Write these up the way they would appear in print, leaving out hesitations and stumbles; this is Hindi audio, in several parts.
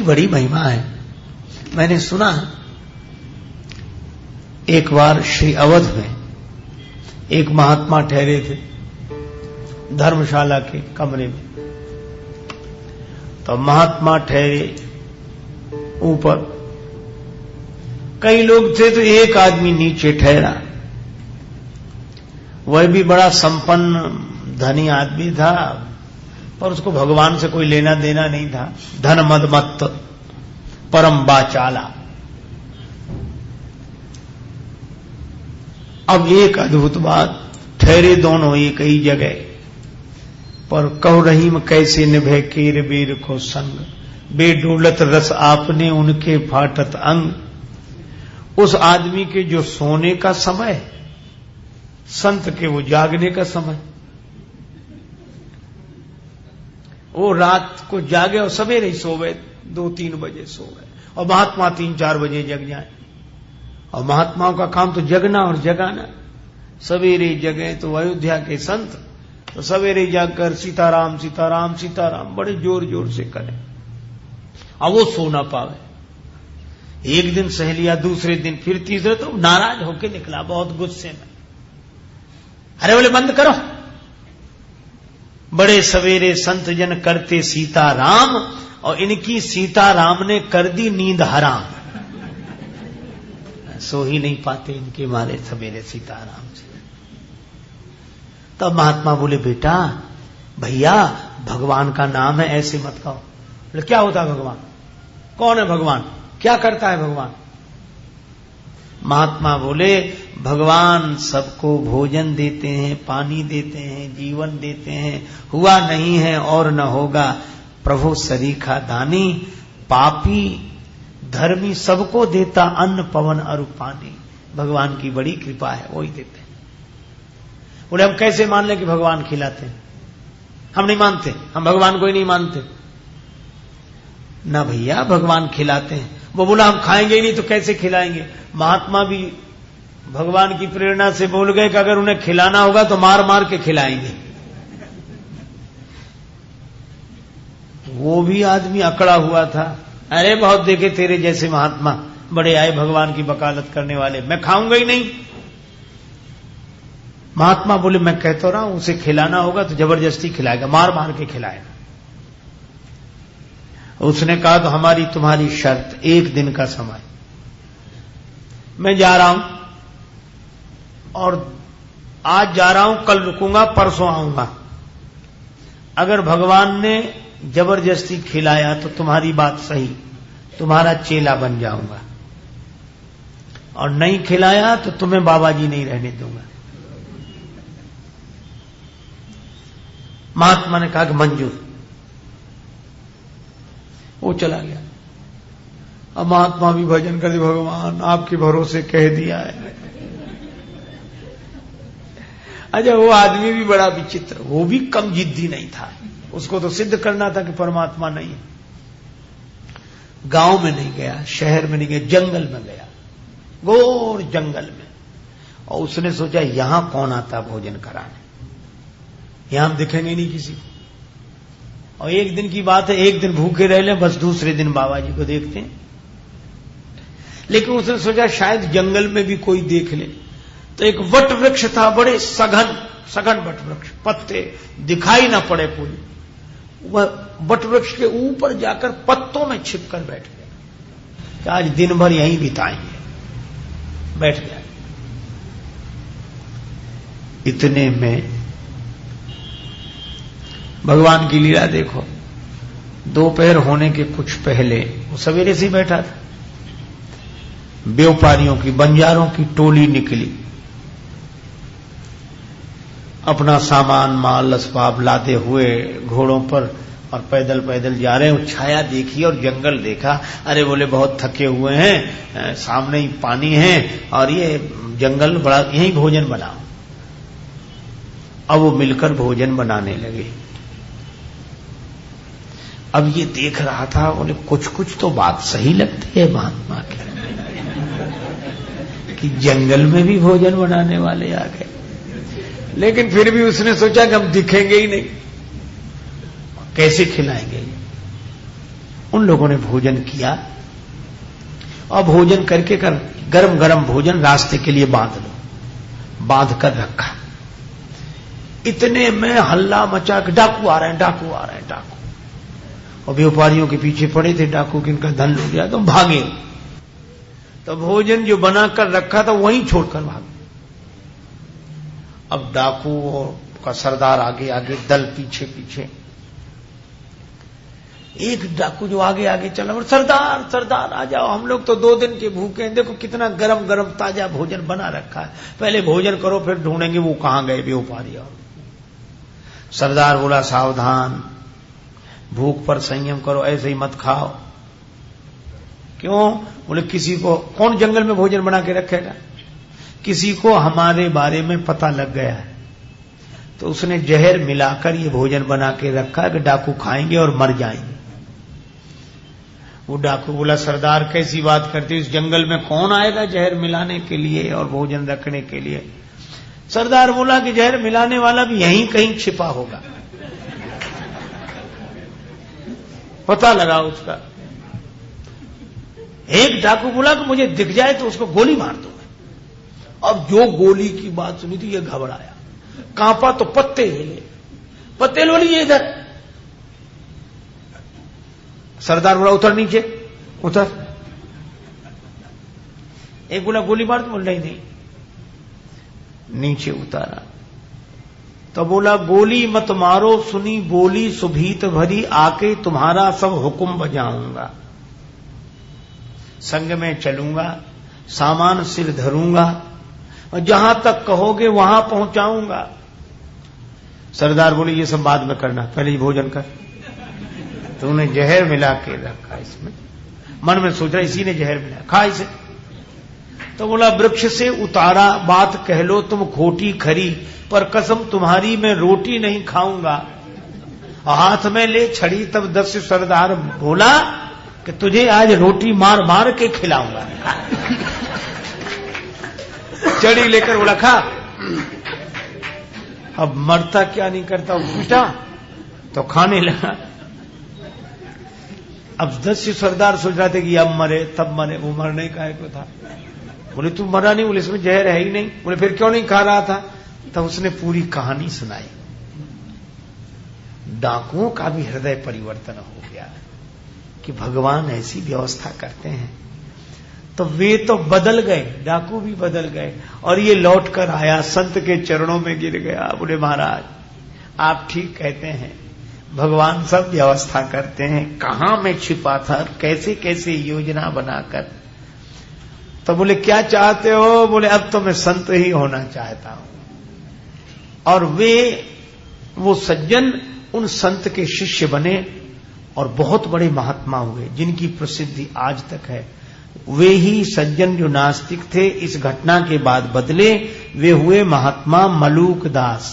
बड़ी महिमा है। मैंने सुना एक बार श्री अवध में एक महात्मा ठहरे थे धर्मशाला के कमरे में। तो महात्मा ठहरे, ऊपर कई लोग थे, तो एक आदमी नीचे ठहरा। वह भी बड़ा संपन्न धनी आदमी था, पर उसको भगवान से कोई लेना देना नहीं था। धन मद मत्त परम बाचाला। अब एक अद्भुत बात, ठहरे दोनों एक ही जगह, पर कहो रहीम कैसे निभे केर बेर को संग, बेडोलत रस आपने उनके फाटत अंग। उस आदमी के जो सोने का समय, संत के वो जागने का समय। वो रात को जागे और सवेरे ही सो गए, 2-3 बजे सो गए, और महात्मा 3-4 बजे जग जाए। और महात्माओं का काम तो जगना और जगाना। सवेरे जगे तो अयोध्या के संत तो सवेरे जाकर सीताराम सीताराम सीताराम बड़े जोर जोर से करें, और वो सो ना पावे। एक दिन सहेलिया, दूसरे दिन, फिर तीसरे, तो नाराज होके निकला बहुत गुस्से में। अरे बोले बंद करो, बड़े सवेरे संत जन करते सीताराम, और इनकी सीताराम ने कर दी नींद हराम। सो ही नहीं पाते इनके मारे सवेरे सीताराम से। तब महात्मा बोले, बेटा भैया भगवान का नाम है, ऐसे मत कहो। बोले क्या होता है भगवान? कौन है भगवान? क्या करता है भगवान? महात्मा बोले, भगवान सबको भोजन देते हैं, पानी देते हैं, जीवन देते हैं, हुआ नहीं है और न होगा। प्रभु सरीखा दानी, पापी धर्मी सबको देता अन्न पवन अरु पानी। भगवान की बड़ी कृपा है, वही देते हैं। बोले हम कैसे मान लें कि भगवान खिलाते हैं? हम नहीं मानते, हम भगवान को ही नहीं मानते। ना भैया भगवान खिलाते हैं। वो बोला हम खाएंगे ही नहीं तो कैसे खिलाएंगे? महात्मा भी भगवान की प्रेरणा से बोल गए कि अगर उन्हें खिलाना होगा तो मार मार के खिलाएंगे। वो भी आदमी अकड़ा हुआ था। अरे बहुत देखे तेरे जैसे महात्मा बड़े आए भगवान की वकालत करने वाले, मैं खाऊंगा ही नहीं। महात्मा बोले मैं कहता रहा हूं, उसे खिलाना होगा तो जबरदस्ती खिलाएगा, मार मार के खिलाएगा। उसने कहा तो हमारी तुम्हारी शर्त, 1 दिन का समय, मैं जा रहा हूं और आज जा रहा हूं, कल रुकूंगा, परसों आऊंगा। अगर भगवान ने जबरदस्ती खिलाया तो तुम्हारी बात सही, तुम्हारा चेला बन जाऊंगा, और नहीं खिलाया तो तुम्हें बाबा जी नहीं रहने दूंगा। महात्मा ने कहा कि मंजूर। वो चला गया। अब महात्मा भी भजन कर, भगवान आपके भरोसे कह दिया है। अच्छा वो आदमी भी बड़ा विचित्र, वो भी कम जिद्दी नहीं था, उसको तो सिद्ध करना था कि परमात्मा नहीं है। गांव में नहीं गया, शहर में नहीं गया, जंगल में गया, घोर जंगल में। और उसने सोचा यहां कौन आता भोजन कराने, यहां हम दिखेंगे नहीं किसी को। और एक दिन की बात है, एक दिन भूखे रह लें, बस दूसरे दिन बाबा जी को देखते हैं। लेकिन उसने सोचा शायद जंगल में भी कोई देख ले। तो एक वट वृक्ष था, बड़े सघन सघन वट वृक्ष, पत्ते दिखाई ना पड़े पूरी। वह वट वृक्ष के ऊपर जाकर पत्तों में छिपकर बैठ गया कि आज दिन भर यहीं बिताएंगे। बैठ गया। इतने में भगवान की लीला देखो, दोपहर होने के कुछ पहले वो सवेरे से ही बैठा था, व्यापारियों की, बंजारों की टोली निकली, अपना सामान माल असबाब लादे हुए घोड़ों पर, और पैदल पैदल जा रहे हैं। छाया देखी और जंगल देखा। अरे बोले बहुत थके हुए हैं, सामने ही पानी है और ये जंगल बड़ा, यहीं भोजन बनाओ। अब वो मिलकर भोजन बनाने लगे। अब ये देख रहा था, बोले कुछ कुछ तो बात सही लगती है महात्मा की, कि जंगल में भी भोजन बनाने वाले आ गए। लेकिन फिर भी उसने सोचा कि हम दिखेंगे ही नहीं, कैसे खिलाएंगे। उन लोगों ने भोजन किया और भोजन करके गरम गरम भोजन रास्ते के लिए बांध कर रखा। इतने में हल्ला मचा कि डाकू आ रहे हैं, डाकू आ रहे हैं, डाकू। और व्यापारियों के पीछे पड़े थे डाकू कि इनका धन लूट गया, तो भागे। तो भोजन जो बना कर रखा था वहीं छोड़कर भागे। अब डाकू का सरदार आगे आगे, दल पीछे पीछे। एक डाकू जो आगे आगे चला, और सरदार सरदार आ जाओ, हम लोग तो 2 दिन के भूखे हैं, देखो कितना गरम गरम ताजा भोजन बना रखा है, पहले भोजन करो फिर ढूंढेंगे वो कहां गए व्यापारी। सरदार बोला सावधान, भूख पर संयम करो, ऐसे ही मत खाओ। क्यों? बोले किसी को, कौन जंगल में भोजन बना के रखेगा, किसी को हमारे बारे में पता लग गया है तो उसने जहर मिलाकर ये भोजन बना के रखा कि डाकू खाएंगे और मर जाएंगे। वो डाकू बोला सरदार कैसी बात करते, इस जंगल में कौन आएगा जहर मिलाने के लिए और भोजन रखने के लिए। सरदार बोला कि जहर मिलाने वाला भी यहीं कहीं छिपा होगा, पता लगा उसका। एक डाकू बोला कि मुझे दिख जाए तो उसको गोली मार दो। अब जो गोली की बात सुनी थी ये घबराया, कांपा तो पत्ते हिले, पत्ते बोलिए इधर। सरदार बोला उतर नीचे, उतर। एक बोला गोली मार, तो बोल नहीं, नीचे उतारा तो बोला गोली मत मारो, सुनी बोली सुभीत भरी, आके तुम्हारा सब हुक्म बजाऊंगा, संग में चलूंगा, सामान सिर धरूंगा और जहां तक कहोगे वहां पहुंचाऊंगा। सरदार बोले ये सब बाद में करना, पहले ही भोजन कर। तूने जहर मिला के रखा इसमें, मन में सोच रहा इसी ने जहर मिला, खा इसे। तो बोला वृक्ष से उतारा, बात कह लो तुम खोटी खरी, पर कसम तुम्हारी मैं रोटी नहीं खाऊंगा। हाथ में ले छड़ी, तब दस्य सरदार बोला कि तुझे आज रोटी मार मार के खिलाऊंगा। छड़ी लेकर बोला खा। अब मरता क्या नहीं करता, पीटा तो खाने लगा। अब दस्य सरदार सोच रहा था कि अब मरे तब मरे, वो मरने का को था। बोले तू मरा नहीं, बोले इसमें जहर है ही नहीं। बोले फिर क्यों नहीं खा रहा था? तब उसने पूरी कहानी सुनाई। डाकुओं का भी हृदय परिवर्तन हो गया कि भगवान ऐसी व्यवस्था करते हैं। तो वे तो बदल गए, डाकू भी बदल गए, और ये लौट कर आया, संत के चरणों में गिर गया। बोले महाराज आप ठीक कहते हैं, भगवान सब व्यवस्था करते हैं, कहां मैं छिपा था, कैसे कैसे योजना बनाकर। तो बोले क्या चाहते हो? बोले अब तो मैं संत ही होना चाहता हूं। और वो सज्जन उन संत के शिष्य बने और बहुत बड़े महात्मा हुए, जिनकी प्रसिद्धि आज तक है। वे ही सज्जन जो नास्तिक थे इस घटना के बाद बदले, वे हुए महात्मा मलूक दास।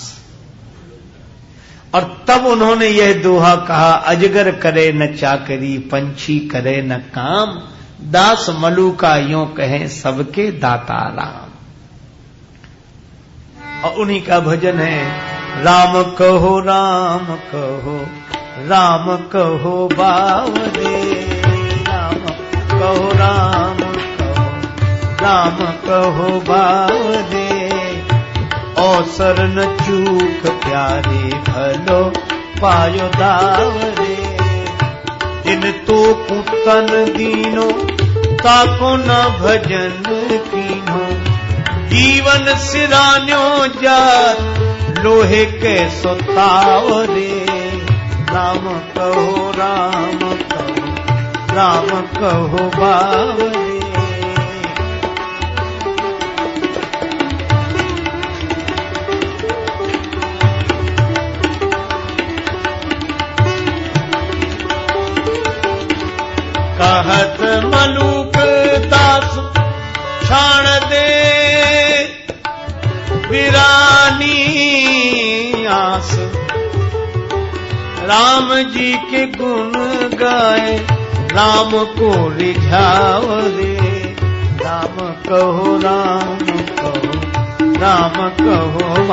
और तब उन्होंने यह दोहा कहा, अजगर करे न चाकरी, पंछी करे न काम, दास मलूका यों कहे सबके दाता राम। और उन्हीं का भजन है, राम कहो राम कहो, राम कहो बावरे, राम कहो राम कहो, राम कहो बावरे। अवसर न चूक प्यारे, भलो पायो दावरे। जिन तो कुतन दीनो, ताको न भजन कीनो, जीवन सिरान्यो जात, लोहे के सुतावरे। राम कहो राम कहो, राम कहो बावरे। कहत मलूक दास छाण दे, वीरानी आस। राम जी के गुण गाए, राम को रिझाव दे। राम कहो राम कहो, राम कहो